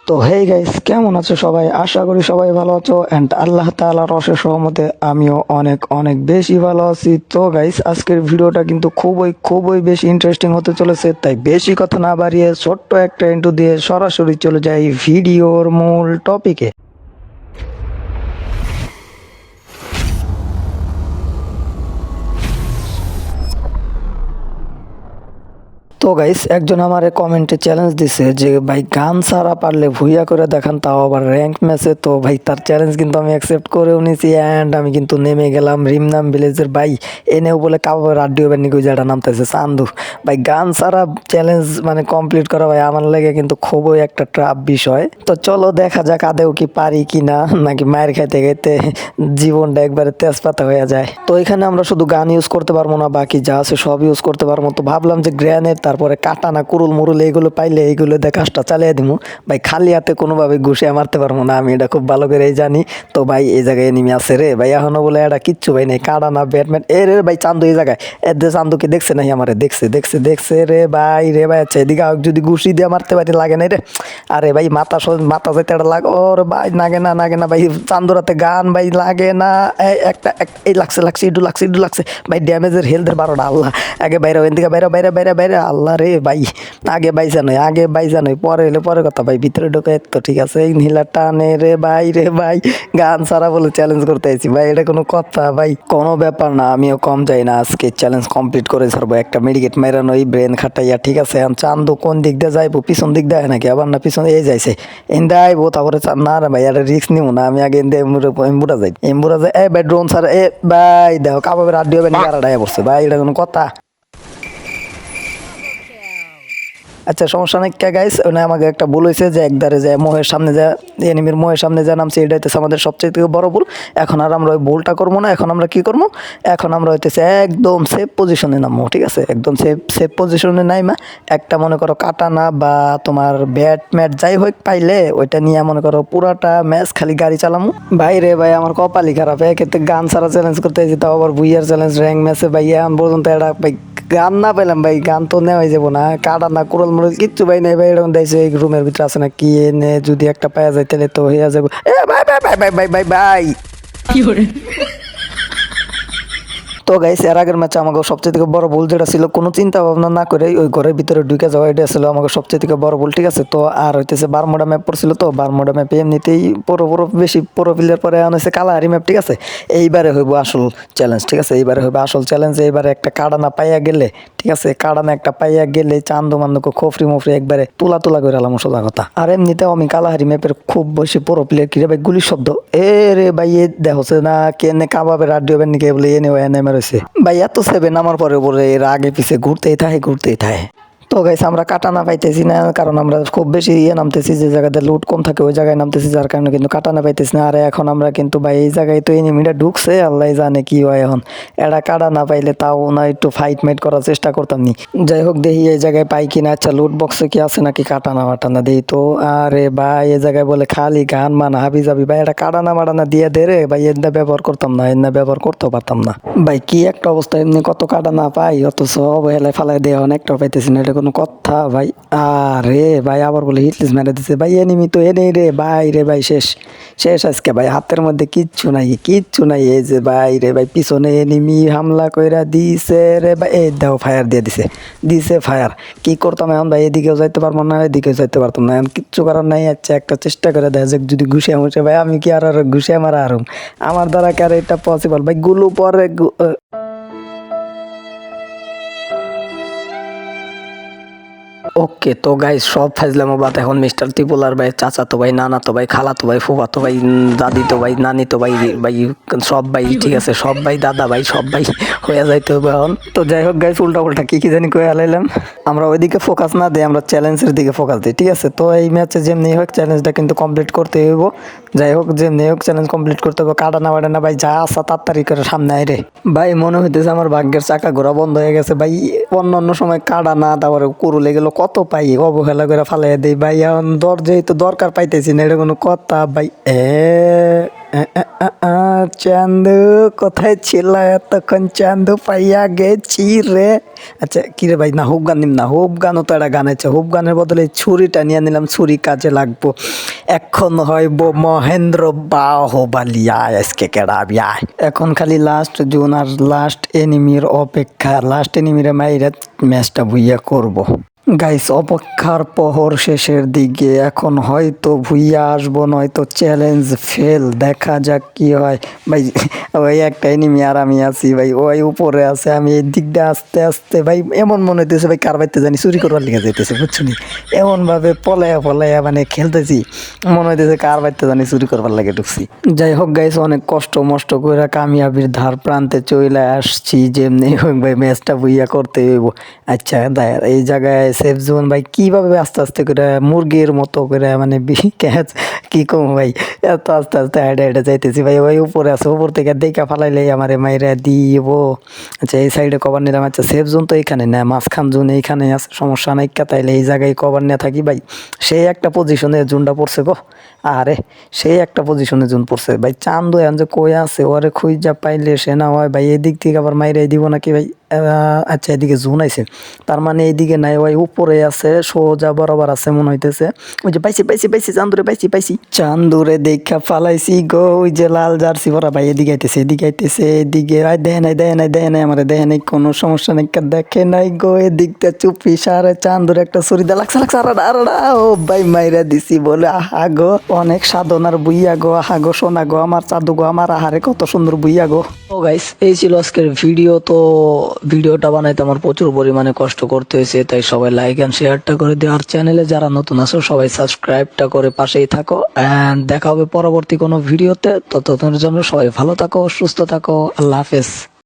তো hey guys, কেমন আছো সবাই? আশা করি সবাই ভালো আছো এন্ড আল্লাহ তাআলার অশেষ রহমতে আমিও অনেক অনেক বেশি ভালো আছি। তো গাইস, আজকের ভিডিওটা কিন্তু খুবই খুবই বেশি ইন্টারেস্টিং হতে চলেছে, তাই বেশি কথা না বাড়িয়ে ছোট্ট একটা ইন্ট্রো দিয়ে সরাসরি চলে যাই ভিডিওর মূল টপিকে। তো গাইস, একজন আমারে কমেন্টে চ্যালেঞ্জ দিছে যে ভাই গান ছাড়া পারলে ভুইয়া করে দেখান, তাও আবার র্যাঙ্ক ম্যাচে। তো ভাই তার চ্যালেঞ্জ কিন্তু আমি অ্যাকসেপ্ট করেও নিয়েছি অ্যান্ড আমি কিন্তু নেমে গেলাম রিমনাম ভিলেজের। ভাই এনেও বলে কাবাবে রাডিও ব্যান্ডিং ওই যেটা নামতেছে চান্দু। ভাই গান ছাড়া চ্যালেঞ্জ মানে কমপ্লিট করা ভাই আমার লাগে কিন্তু খুবই একটা ট্রাফ বিষয়। তো চলো দেখা যাক আদেও কি পারি কি না, নাকি মায়ের খাইতে খাইতে জীবনটা একবারে তেজপাতা হয়ে যায়। তো এখানে আমরা শুধু গান ইউজ করতে পারবো না, বাকি যা আছে সব ইউজ করতে পারবো। তো ভাবলাম যে গ্রেনেড তারপরে কাটানা কুরুল মুরুল এইগুলো পাইলে এইগুলো দিয়ে কাজটা চালিয়ে দিব। ভাই খালি হাতে কোনোভাবে ঘুষিয়ে মারতে পারবো না, আমি এটা খুব ভালো করেই জানি। তো ভাই এই জায়গায় এনিমি আছে রে ভাই, এখনো বলে এটা কিচ্ছু ভাই নেই, কাটানা ব্যাটম্যান এ রে ভাই। চান্দু এই জায়গায় চান্দুকে দেখছে নাই আমারে? দেখছে দেখছে দেখছে রে ভাই। রে ভাই আচ্ছা এদিকে যদি ঘুষি দিয়ে মারতে পারি লাগে নাই রে। আরে ভাই মাথা মাথা যাইতে এটা লাগ ওর ভাই, নাগে না নাগে না ভাই। চান্দুরাতে গান ভাই লাগে না। এই লাগছে লাগছে একটু লাগছে একটু লাগছে ভাই। ড্যামেজের হেলথের 12টা। আল্লাহ আগে বাইরে এদিকে বাইরে বাইরে বাইরে বাইরে। আল্লাহ রে ভাই, আগে বাইজা নয় আগে বাইজা নয়, পরে এলে পরে কথা ভাই। ভিতরে ঢোকে তো ঠিক আছে, নীলা টানে রে ভাই। রে ভাই গান ছাড়া বলে চ্যালেঞ্জ করতে আইছি ভাই, এটা কোনো কথা ভাই? কোনো ব্যাপার না, আমিও কম যাই না, আজকে চ্যালেঞ্জ কমপ্লিট করে ছাড়বো। একটা মেডিকেট মেরানো এই ব্রেন খাটাইয়া ঠিক আছে। চান্দু কোন দিক দিয়ে যাইবো? পিছন দিক দেয় নাকি? আবার না পিছন এই যাইছে এন্দে আইবো, তারপরে না রে ভাই এটা রিস্ক নিবো না, আমি আগে এমবুরা যাই এমবুরা যাই। এ ভাই ড্রোন ছাড়া এ ভাই দেখো কাবাবে রাডিও ব্যান্ড কারাডায় পড়ছে ভাই, এটা কোনো কথা? আচ্ছা সমস্যা নাই কে গাইস, ওখানে আমাকে একটা ভুল হয়েছে যে একদারে যায় মোহের সামনে যায়, এনিমির মোহের সামনে যা নামছে, এটা হইতেছে আমাদের সবচেয়ে থেকে বড় ভুল। এখন আর আমরা ওই ভুলটা করবো না। এখন আমরা কি করবো? এখন আমরা হইতেছে একদম সেফ পজিশনে নামবো, ঠিক আছে? একদম সেফ সেফ পজিশনে নাইমা একটা মনে করো কাটানা বা তোমার ব্যাট ম্যাট যাই হোক পাইলে ওইটা নিয়ে মনে করো পুরাটা ম্যাচ খালি গাড়ি চালামু। ভাই রে ভাই আমার কপালই খারাপ, এক্ষেত্রে গান ছাড়া চ্যালেঞ্জ করতে যেতে আবার ভুইয়ার চ্যালেঞ্জ র্যাঙ্ক ম্যাচে ভাই এখন পর্যন্ত এটা ভাই গান না পেলাম ভাই। গান তো নেওয়াই যাবো না, কাটা না কুড়াল মুড়াল কিচ্ছু ভাই নেই ভাই। এরকম দেখছে এই রুমের ভিতরে আছে না কি এনে, যদি একটা পাওয়া যায় তাহলে তো হইয়া যাবো। এ ভাই ভাই ভাই ভাই ভাই ভাই ভাই। তো গাইস এর আগের ম্যাচে আমাকে সবচেয়ে থেকে বড় ভুল যেটা ছিল, কোনো চিন্তা ভাবনা না করে ওই ঘরের ভিতরে ঢুকে যাওয়া, এটা ছিল আমাকে সবচেয়ে থেকে বড় ভুল, ঠিক আছে? তো আর হইতেছে বারমুডা ম্যাপ পড়ছিল, তো বারমুডা ম্যাপে এমনিতেই পুরো বেশি পুরো প্লেয়ার পরে আনেছে কালাহারি ম্যাপ, ঠিক আছে? এইবারে হইব আসল চ্যালেঞ্জ, ঠিক আছে? এইবারে হইবে আসল চ্যালেঞ্জ। এইবারে একটা কাড়ানা পাইয়া গেলে, ঠিক আছে, কাড়ানা একটা পাইয়া গেলে চান্দু মান্দুকে খফরি মফরি একবারে তুলা তুলা করে আলাম, সোজা কথা। আর এমনিতেও আমি কালাহারি ম্যাপের খুব বেশি পুরো প্লেয়ার। কিরে ভাই গুলির শব্দ? এ রে ভাই এ দেখছে না কেনে কাবাবে রাডিও ব্যান্ড নিকে বলে এনে নেমে রয়েছে ভাই। এত সেভেন আমার পরে পরে এর আগে পিছে ঘুরতেই থাকে ঘুরতেই থাকে। তো গাইস আমরা কাটানা পাইতেছি না, কারণ আমরা খুব বেশি নামতেছি যে জায়গাতে লুট কম থাকে ওই জায়গায় নামতেছি, যার কারণে কিন্তু কাটানা পাইতেছি না। আর এখন আমরা কিন্তু ভাই এই জায়গায় তো এনিমিটা ঢুকছে, আল্লাহ জানে কি হয় এখন। এটা কাটা না পাইলে তাও না একটু ফাইট মাইট করার চেষ্টা করতাম নি। যাই হোক দেখি এই জায়গায় পাই কিনা। আচ্ছা লুট বক্সে কি আছে নাকি কাটানা মাটানা দেই তো। আরে ভাই এই জায়গায় বলে খালি গান মান হাবি যাবি ভাই, এটা কাটানা মাটানা দিয়ে দে রে ভাই। এদিন ব্যবহার করতাম না, এদিন ব্যবহার করতেও পারতাম না ভাই। কি একটা অবস্থা, এমনি কত কাটানা পাই অথচ অবহেলায় ফালাই দেওয়া অনেকটা পাইতেছি না, এটা কোনো কথা ভাই? আরে ভাই আবার বলে হিটলিস মেরে দিছে ভাই। এনিমি তো এনেই রে ভাই। রে ভাই শেষ শেষ আজকে ভাই, হাতের মধ্যে কিচ্ছু নাই কিচ্ছু নাই। এই যে ভাই রে ভাই পিছনে এনিমি হামলা কইরা দিছে রে ভাই। এই দাও ফায়ার দিয়ে দিছে দিছে ফায়ার। কি করতাম এখন ভাই? এদিকেও যাইতে পারবো না এদিকেও যাইতে পারতাম না, এখন কিচ্ছু করার নাই। আচ্ছা একটা চেষ্টা করে দেখা যাক যদি ঘুষে মুছে ভাই। আমি কি আর ঘুষে মারা আরম? আমার দ্বারা কি আর এটা পসিবল ভাই? গুলো পরে ওকে। তো গাইস সব ফাইজলামো বাদ, এখন মিস্টার ত্রিপুলার ভাই চাচা তো ভাই, নানা তো ভাই, খালা তো ভাই, ফুফা তো ভাই, দাদি তো ভাই, নানি তো ভাই, ভাই সব ভাই, ঠিক আছে? সব ভাই দাদা ভাই সব ভাই হয়ে যাইতে হবে এখন। তো যাই হোক গাইস উল্টা উল্টা কি জানি কয়ে হালাইলাম। আমরা ওইদিকে ফোকাস না দিই, আমরা চ্যালেঞ্জের দিকে ফোকাস দিই, ঠিক আছে? তো এই ম্যাচে যেমনি হোক চ্যালেঞ্জটা কিন্তু কমপ্লিট করতে হইব। যাই হোক যেমনি হোক চ্যালেঞ্জ কমপ্লিট করতে হবে। কাটানা বাটানা ভাই যা আসা তাড়াতাড়ি করে সামনে আয় রে ভাই। মনে হইতেছে আমার ভাগ্যের চাকা ঘোরা বন্ধ হয়ে গেছে ভাই। অন্য অন্য সময় কাটানা তারপরে কুরুলে গেল কত পাই, অবহেলা করে ফালাই দেই ভাই। এখন যেহেতু দরকার পাইতেছি না, এটা কোনো কথা ভাই? চান্দু কোথায় ছিল এতক্ষণ? চান্দু পাইয়া গেছি রে। আচ্ছা কি রে ভাই, না হুপ গান নিম না, হুপ গানও তো একটা গান আছে, হুপ গানের বদলে ছুরিটা নিয়ে নিলাম, ছুরি কাজে লাগবো। এখন হইব মহেন্দ্র বাহুবলী, আয় আজকে কেডাবি আয়। এখন খালি লাস্ট জোন আর লাস্ট এনিমির অপেক্ষা, লাস্ট এনিমিরে মাইরা ম্যাচটা ভুইয়া করব। গাইস অপেক্ষার প্রহর শেষের দিকে, এখন হয়তো ভুইয়া আসবো, নয়তো চ্যালেঞ্জ ফেল, দেখা যাক কি হয়। ভাই ওই একটা এনিমি আর আমি আছি ভাই, ওই উপরে আছে, আমি এই দিক দিয়ে আস্তে আস্তে ভাই এমন মনে হইতেছে ভাই কার বাইতে জানি চুরি করবার লেগে যাইতেছে, বুঝছো নি? এমন ভাবে পলায়া পলায়া মানে খেলতেছি, মনে হইতেছে কার বাইতে জানি চুরি করবার লাগে ঢুকছি। যাই হোক গাইস, অনেক কষ্ট মষ্ট করে কামিয়াবির ধার প্রান্তে চলে আসছি, যেমনি হোক ভাই ম্যাচটা বুইয়া করতে হইব। আচ্ছা এই জায়গায় সেফ জোন ভাই কিভাবে আস্তে আস্তে করে মুরগির মতো করে মানে ক্যাচ কি কম ভাই, এত আস্তে আস্তে হেঁটে হেঁটে যাইতেছি ভাই, ওই উপরে আছে, উপর থেকে দেখা ফালাইলে আমারে মাইরা দিব। আচ্ছা এই সাইডে কভার নিলাম। আচ্ছা সেফ জোন তো এইখানে না, মাঝখান জোন এইখানে আছে, সমস্যা নাই, তাইলে এই জায়গায় কভার নিয়ে থাকি ভাই। সেই একটা পজিশনে জোনটা পড়ছে গো, আরে সেই একটা পজিশনে জোন পড়ছে ভাই। চান্দু এখন যে কই আছে, ওরে খুঁজা পাইলে সে না হয় ভাই এদিক থেকে আবার মাইরাই দিব নাকি ভাই। আচ্ছা এদিকে জোন আইছে, তার মানে এইদিকে নাই, ওই উপরে আছে, সোজা বরাবর আছে মনে হইতেছে। ওই যে পাইছি পাইছি পাইছি, চান্দুরে পাইছি পাইছি, চান্দুরে দেখা ফালাইছি গো। ওই যে লাল জার্সি পরা ভাই এদিকে আইতেছে, এদিকে আইতেছে, এদিকে দেয় নাই দেয় নাই দেয় নাই, আমার দেয় নাই, কোনো সমস্যা নাই, দেখে নাই গো। এদিকটা চুপি সারে চান্দুরে একটা ছুরিদা লাগছে লাগছে, আরাডা আরাডা, ও ভাই মাইরা দিছি বলে, আহা গো অনেক সাধনার বুইয়া গো, আহা গো সোনা গো আমার, চাঁদু গো আমার, আহারে কত সুন্দর বুইয়া গো। তো গাইস এই ছিল আজকের ভিডিও। তো ভিডিওটা বানাইতে আমার প্রচুর পরিমাণে কষ্ট করতে হয়েছে, তাই সবাই লাইক এন্ড শেয়ারটা করে দিও, আর চ্যানেলে যারা নতুন আছো সবাই সাবস্ক্রাইবটা করে পাশেই থাকো। এন্ড দেখা হবে পরবর্তী কোনো ভিডিওতে, ততক্ষণের জন্য সবাই ভালো থাকো, সুস্থ থাকো, আল্লাহ হাফেজ।